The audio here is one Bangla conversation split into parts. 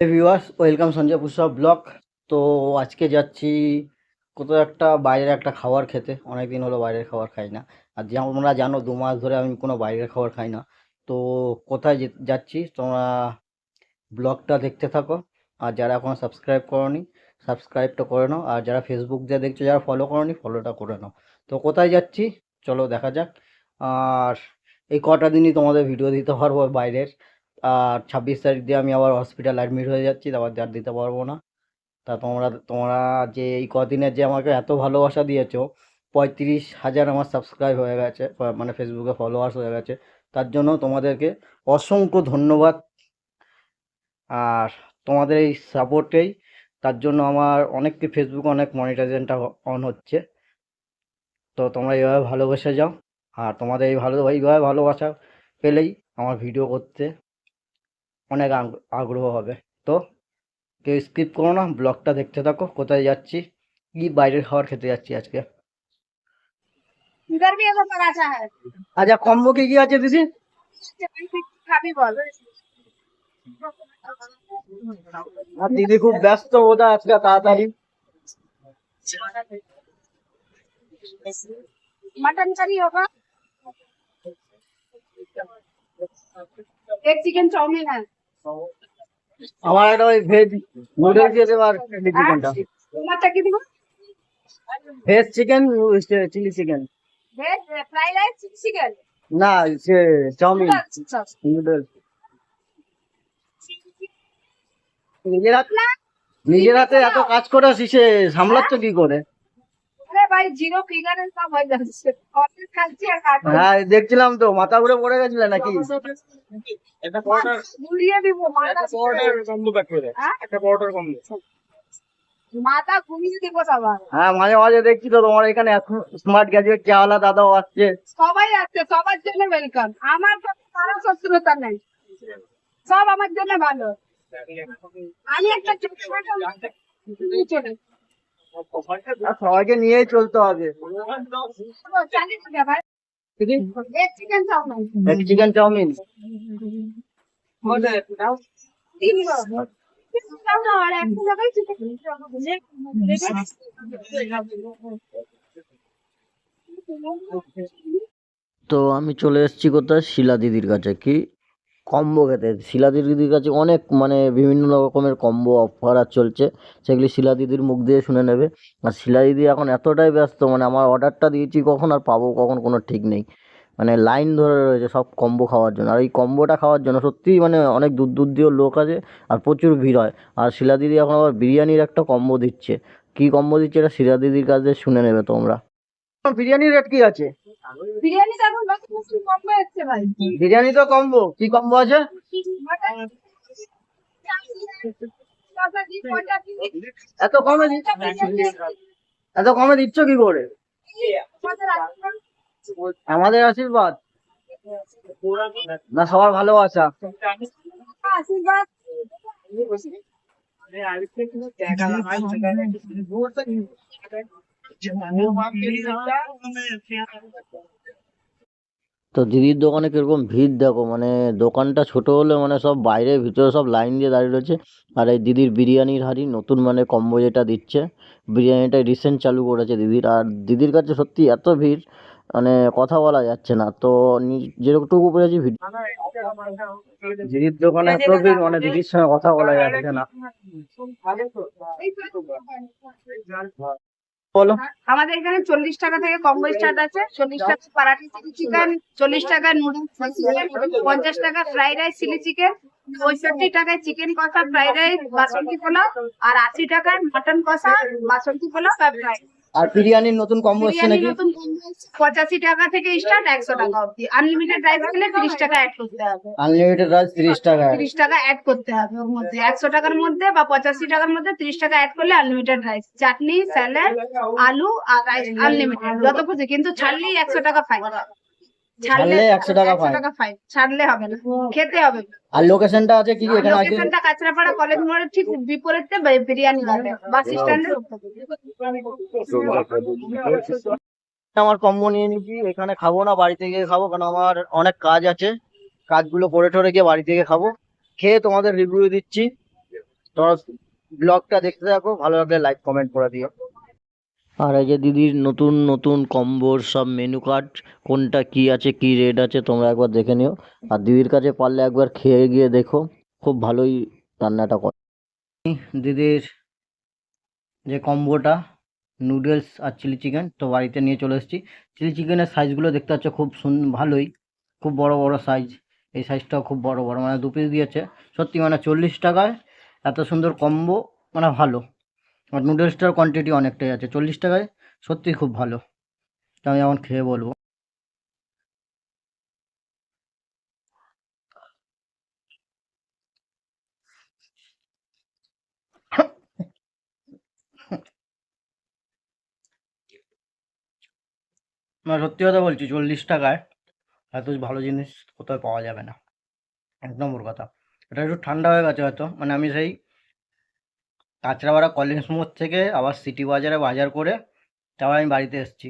Viewers, welcome Sanjay Pushpa blog. তো আজকে যাচ্ছি কোথাও একটা বাইরের একটা খাবার খেতে। অনেক দিন হলো বাইরের খাবার খাই না। আর যেমন তোমরা জানো 2 মাস ধরে আমি কোনো বাইরের খাবার খাই না। তো কোথায় যাচ্ছি তোমরা ব্লগটা দেখতে থাকো। আর যারা এখনও সাবস্ক্রাইব করোনি সাবস্ক্রাইবটা করে নাও, আর যারা ফেসবুক দিয়ে দেখছো, যারা ফলো করোনি ফলোটা করে নাও। তো কোথায় যাচ্ছি চলো দেখা যাক। আর এই কটা দিনই তোমাদের ভিডিও দিতে পারবো বাইরের। আর 26 তারিখ দিয়ে আমি আবার হসপিটাল অ্যাডমিট হয়ে যাচ্ছি, তারপর আর দিতে পারবো না। তা তোমরা তোমরা যে এই কদিনের যে আমাকে এত ভালোবাসা দিয়েছো, 35,000 আমার সাবস্ক্রাইব হয়ে গেছে, মানে ফেসবুকে ফলোয়ার্স হয়ে গেছে। তার জন্য তোমাদেরকে অসংখ্য ধন্যবাদ। আর তোমাদের এই সাপোর্টেই তার জন্য আমার অনেককে ফেসবুকে অনেক মনিটাইজেশনটা অন হচ্ছে। তো তোমরা এইভাবে ভালোবেসে যাও। আর তোমাদের এইভাবে ভালোবাসা পেলেই আমার ভিডিও করতে অনেক আগ্রহ হবে। তো কেউ স্কিপ করো না, ব্লগটা দেখতে থাকো। কোথায় যাচ্ছি, কি বাইরের খাবার খেতে যাচ্ছি আজকে। इधर भी अगर पराठा है আচ্ছা, কম্বো কি কি আছে দিদি? खाबी बोल আর দিদি খুব ব্যস্ত বোধহয় আজকে, তাড়াতাড়ি। मटन करी होगा, एक चिकन चाउमीन है। আমার একটা ওই ভেজ নুডলস দিয়ে দেবো, আর চিকেনটা তোমারটা কি দিব? Veg chicken, chilli chicken. Veg fry rice chicken না, সে চাউমিন নুডলস। নিজের হাতে নিজের হাতে এত কাজ করে শিখে সামলাচ্ছ কি করে? আরে ভাই জিরো ফিগারে সব হয়ে যাচ্ছে, অফিস খাচ্ছি আর খাচ্ছি। হ্যাঁ, দেখছিলাম তো মাথা ঘুরে পড়ে গেছিলে নাকি? একটা পরোটার ঘুরিয়ে দিব মাথা, একটা পরোটার কম্বো প্যাক করে দাও। হ্যাঁ? একটা পরোটার কম্বো। মাথা ঘুরিয়ে দিব সবার। হ্যাঁ, মাঝে মাঝে দেখছি তো তোমার এখানে এখন স্মার্ট গ্যাজেট চাওয়ালা দাদাও আসছে। সবাই আছে, সবার জন্য ওয়েলকাম। আমার সাথে কারো শত্রুতা নেই, সব আমার জন্য ভালো। আমি একটা ছোটখাটো চলে আর সবাইকে নিয়েই চলতে হবে। চালিয়ে দিবে ভাই। এক চিকেন চাউমিন এক চিকেন চাউমিন। তিন আর একটা জায়গায় চিকেন তো আমি চলে এসেছি কোথায়, শিলা দিদির কাছে। কি কম্বো খেতে। শিলা দিদির কাছে অনেক মানে বিভিন্ন রকমের কম্বো অফার আর চলছে, সেগুলি শিলা দিদির মুখ দিয়ে শুনে নেবে। আর শিলা দিদি এখন এতটাই ব্যস্ত, মানে আমার অর্ডারটা দিয়েছি কখন আর পাবো কখন কোনো ঠিক নেই। মানে লাইন ধরে রয়েছে সব কম্বো খাওয়ার জন্য। আর এই কম্বোটা খাওয়ার জন্য সত্যিই মানে অনেক দূর দূর দিয়েও লোক আছে, আর প্রচুর ভিড় হয়। আর শিলা দিদি এখন আবার বিরিয়ানির একটা কম্বো দিচ্ছে। কি কম্বো দিচ্ছে এটা শিলা দিদির কাছে শুনে নেবে তোমরা। বিরিয়ানির রেট কি আছে? বিরিয়ানি তো এখন নতুন কম হচ্ছে ভাই। বিরিয়ানি তো কম্বো, কি কম্বো আছে? মটন এত কমে দিচ্ছ, এত কমে দিচ্ছ কি করে? আমাদের আশীর্বাদ না সবার ভালোবাসা। আশীর্বাদ তো দিদির দোকানে কিরকম ভিড় দেখো, মানে দোকানটা ছোট হলে মানে সব বাইরে ভিতরে সব লাইন দিয়ে দাঁড়িয়ে রয়েছে। আর এই দিদির বিরিয়ানির হাঁড়ি নতুন মানে কম্বো যেটা দিচ্ছে, বিরিয়ানিটা রিসেন্ট চালু করেছে দিদির। আর দিদির কাছে সত্যি এত ভিড়, মানে কথা বলা যাচ্ছে না। তো যেটুকু পেরেছি ভিডিও, দিদির দোকানে এত ভিড় মানে দিদির সঙ্গে কথা বলা যাচ্ছে না। বলো। আমাদের এখানে 40 টাকা থেকে কম্বো স্টার্ট আছে। 40 টাকা পারাঠি চিলি চিকেন, 40 টাকা নুডলস চিকেন, 50 টাকা ফ্রাইড রাইস চিলি চিকেন, 65 টাকায় চিকেন কষা ফ্রাইড রাইস বাসন্তী পোলাও, আর 80 টাকায় মটন কষা বাসন্তী পোলাও আর ফ্রাইড। আর বিরিয়ানির নতুন কম্বো এসছে বিরিয়ানি নাকি? নতুন 85 টাকা থেকে স্টার্ট 100 টাকা অবধি। আনলিমিটেড রাইস খেলে 30 টাকা অ্যাড করতে হবে। আনলিমিটেড রাইস 30 টাকা। 30 টাকা অ্যাড করতে হবে ওর মধ্যে। 100 টাকার মধ্যে বা 85 টাকার মধ্যে 30 টাকা অ্যাড করলে আনলিমিটেড রাইস, চাটনি, স্যালাড, আলু আর রাইস আনলিমিটেড যত খুশি। কিন্তু ছাড়লেই 100 টাকা ফাইন। ছাড়লে 100 টাকা ফাইন। ফাইন ছাড়লে হবে না, খেতে হবে। আর লোকেশনটা আছে কি এখানে? আছে লোকেশনটা কাঁচরাপাড়া কলেজ মোড়ের ঠিক বিপরীতে বিরিয়ানি ঘাটে বাস স্ট্যান্ডের। আমার কম্বো নিয়ে নিচ্ছি, এখানে খাবো না, বাড়িতে গিয়ে খাবো, কারণ আমার অনেক কাজ আছে। কাজগুলো করে ঠরে গিয়ে বাড়ি থেকে খাবো। খেয়ে তোমাদের রিভিউ দিচ্ছি। তোমরা ব্লগটা দেখতে থাকো, ভালো লাগলে লাইক কমেন্ট করে দিও। আর এই যে দিদির নতুন নতুন কম্বোর সব মেনু কার্ড, কোনটা কি আছে কি রেট আছে তোমরা একবার দেখে নিও। আর দিদির কাছে পারলে একবার খেয়ে গিয়ে দেখো, খুব ভালোই রান্নাটা করে। দিদির যে কম্বোটা নুডলস আর চিলি চিকেন তো বাড়িতে নিয়ে চলে এসেছি। চিলি চিকেনের সাইজগুলো দেখতে পাচ্ছ খুব ভালোই, খুব বড় বড় সাইজ। এই সাইজটাও খুব বড় বড়, মানে 2 পিস দিয়েছে। সত্যি মানে 40 টাকায় এত সুন্দর কম্বো, মানে ভালো। আর নুডলসটার কোয়ান্টিটি অনেকটাই আছে 40 টাকায়, সত্যি খুব ভালো। তো আমি এখন খেয়ে বলবো। না সত্যি কথা বলছি, 40 টাকায় এত ভালো জিনিস কোথাও পাওয়া যাবে না, একদম ওর কথা। এটা একটু ঠান্ডা হয়ে গেছে হয়তো, মানে আমি সেই কাঁচরাপাড়া কলিংস মোড় থেকে আবার সিটি বাজারে বাজার করে তারপর আমি বাড়িতে এসেছি।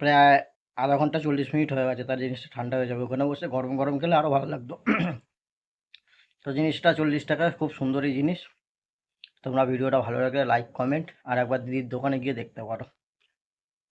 প্রায় আধা ঘন্টা 40 মিনিট হয়ে গেছে, তার জিনিসটা ঠান্ডা হয়ে যাবে। ওখানে বসে গরম গরম খেলে আরও ভালো লাগতো। তো জিনিসটা 40 টাকায় খুব সুন্দরই জিনিস। তোমরা ভিডিওটা ভালো লাগলে লাইক কমেন্ট আর একবার দিদির দোকানে গিয়ে দেখতে পারো।